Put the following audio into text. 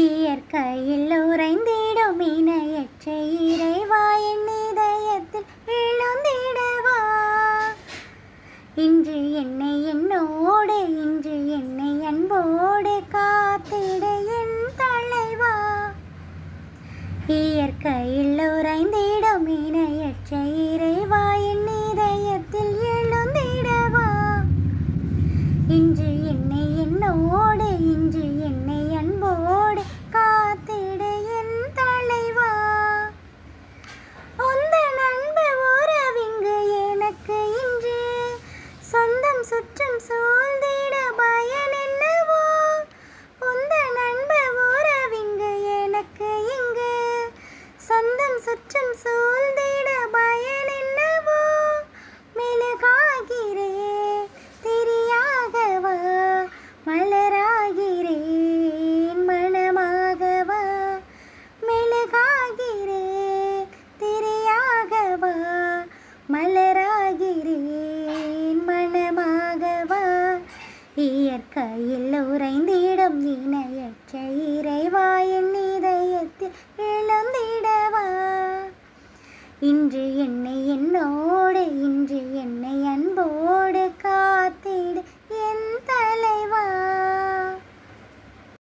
இயற்கையில் உறைந்திடும் இணையற்ற இறைவா என் இதயத்தில் எழுந்திடவா. இன்று என்னை என்னோடு இன்று என்னை அன்போடு காத்திட என் தலைவா. இயற்கையில் உறைந்திடும் இணையற்ற இறைவா என் இதயத்தில் எழுந்திடவா. இன்று என்னை என்னோடு இன்று என்னை அன்போடு காத்திட என் தலைவா. உந்தன் அன்பு உறவிங்கு எனக்கு இன்று சொந்தம் சுற்றம் சூழ்ந்திட பயன் என்னவோ. உந்தன் அன்பு உறவிங்கு எனக்கு இங்கு சொந்தம் சுற்றம் சூழ்ந்திட பயன் என்னவோ. மெழுகாகிறே திரியாகவா மலராகிறேன் மனமாகவா. மெழுகாகிறே திரியாகவா மலராகிறேன் மனமாகவா. இயற்கையில் உறைந்திடும் இணையற்ற இறைவா என் இதயத்தில் எழுந்திடவா. இன்று என்னை என்னோடு இன்று என்னை